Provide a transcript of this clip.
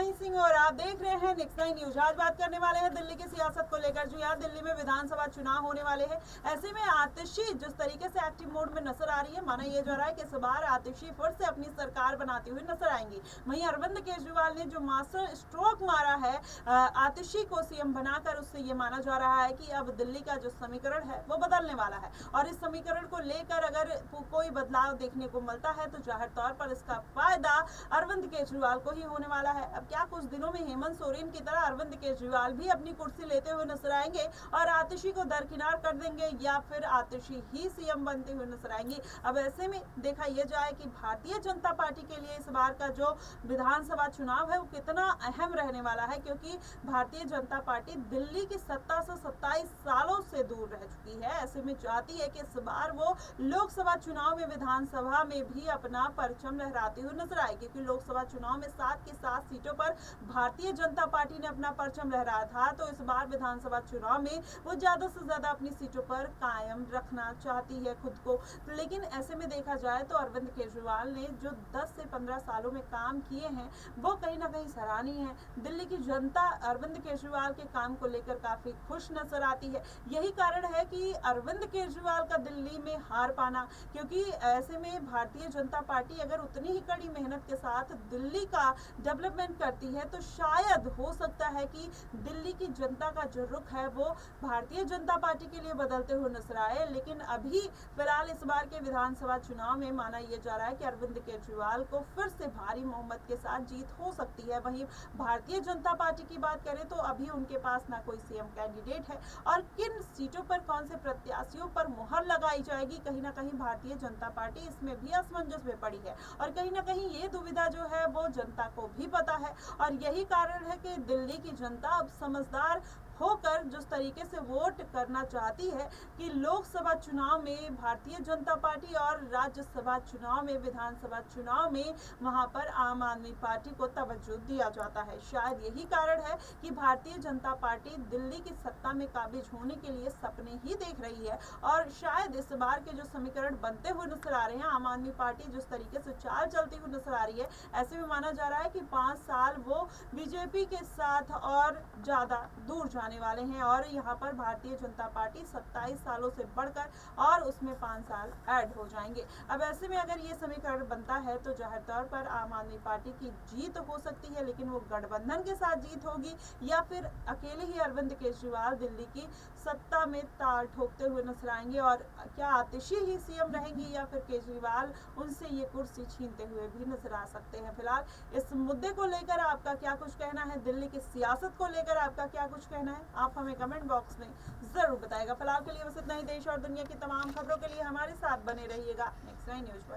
माही सिंह और आप देख रहे हैं नेक्स्ट 9 न्यूज। आज बात करने वाले हैं दिल्ली की सियासत को लेकर। जो यार दिल्ली में विधानसभा चुनाव होने वाले हैं, ऐसे में आतिशी जिस तरीके से एक्टिव मोड में नजर आ रही है, माना यह जा रहा है कि इस बार आतिशी फिर से अपनी सरकार बनाती हुई नजर आएंगी। वहीं अरविंद केजरीवाल ने जो मास्टर स्ट्रोक मारा है आतिशी को सीएम बनाकर, उससे ये माना जा रहा है कि अब दिल्ली का जो समीकरण है वो बदलने वाला है। और इस समीकरण को लेकर अगर कोई बदलाव देखने को मिलता है तो जाहिर तौर पर इसका फायदा अरविंद केजरीवाल को ही होने वाला है। अब क्या कुछ दिनों में हेमंत सोरेन की तरह अरविंद केजरीवाल भी अपनी कुर्सी लेते हुए नजर आएंगे और आतिशी को दरकिनार कर देंगे, या फिर आतिशी ही सीएम बनते हुए नजर आएंगी? अब ऐसे में देखा यह जाए कि भारतीय जनता पार्टी के लिए इस बार का जो विधानसभा चुनाव है वो कितना अहम रहने वाला है, क्योंकि भारतीय जनता पार्टी दिल्ली की सत्ता से 27 सालों से दूर रह चुकी है। ऐसे में चाहती है कि इस बार वो लोकसभा चुनाव में विधानसभा में भी अपना परचम लहराती हुई नजर आए, क्योंकि लोकसभा चुनाव में 7 की 7 सीटों पर भारतीय जनता पार्टी ने अपना परचम लहराया था। तो इस बार विधानसभा चुनाव में वो ज्यादा से ज्यादा अपनी सीटों पर कायम रखना चाहती है खुद को। लेकिन ऐसे में देखा जाए तो अरविंद केजरीवाल ने जो 10 से 15 सालों में काम किए हैं वो कहीं ना कहीं सराहनीय है। दिल्ली की जनता अरविंद केजरीवाल के काम को लेकर काफी खुश नजर आती है। यही कारण है कि अरविंद केजरीवाल का दिल्ली में हार पाना, क्योंकि ऐसे में भारतीय जनता पार्टी अगर उतनी ही कड़ी मेहनत के साथ दिल्ली का डेवलपमेंट करती है तो शायद हो सकता है कि दिल्ली की जनता का जो रुख है वो भारतीय जनता पार्टी के लिए बदलते हुए नजर आए। लेकिन अभी फिलहाल इस बार के विधानसभा चुनाव में माना यह जा रहा है कि अरविंद केजरीवाल को फिर से भारी बहुमत के साथ जीत हो सकती है। वहीं भारतीय जनता पार्टी की बात करें तो अभी उनके पास ना कोई सीएम कैंडिडेट है, और किन सीटों पर कौन से प्रत्याशियों पर मुहर लगाई जाएगी, कहीं ना कहीं भारतीय जनता पार्टी इसमें भी असमंजस में पड़ी है। और कहीं ना कहीं ये दुविधा जो है वो जनता को भी पता है, और यही कारण है कि दिल्ली की जनता अब समझदार होकर जिस तरीके से वोट करना चाहती है कि लोकसभा चुनाव में भारतीय जनता पार्टी और राज्यसभा चुनाव में, विधानसभा चुनाव में वहां पर आम आदमी पार्टी को तवज्जो दिया जाता है। शायद यही कारण है कि भारतीय जनता पार्टी दिल्ली की सत्ता में काबिज होने के लिए सपने ही देख रही है। और शायद इस बार के जो समीकरण बनते हुए नजर आ रहे हैं, आम आदमी पार्टी जिस तरीके से चाल चलती हुई नजर आ रही है, ऐसे में माना जा रहा है कि 5 साल वो बीजेपी के साथ और ज्यादा दूर जाने वाले हैं, और यहाँ पर भारतीय जनता पार्टी 27 सालों से बढ़कर और उसमें 5 साल ऐड हो जाएंगे। अब ऐसे में अगर ये समीकरण बनता है तो जाहिर तौर पर आम आदमी पार्टी की जीत हो सकती है, लेकिन वो गठबंधन के साथ जीत होगी या फिर अकेले ही अरविंद केजरीवाल दिल्ली की सत्ता में ताल ठोकते हुए नजर आएंगे। और क्या आतिशी ही सीएम रहेंगी या फिर केजरीवाल उनसे ये कुर्सी छीनते हुए भी नजर आ सकते हैं? फिलहाल इस मुद्दे को लेकर आपका क्या कुछ कहना है, दिल्ली की सियासत को लेकर आपका क्या कुछ कहना है, आप हमें कमेंट बॉक्स में जरूर बताएगा। फिलहाल के लिए बस इतना ही। देश और दुनिया की तमाम खबरों के लिए हमारे साथ बने रहिएगा नेक्स्ट 9 न्यूज पर।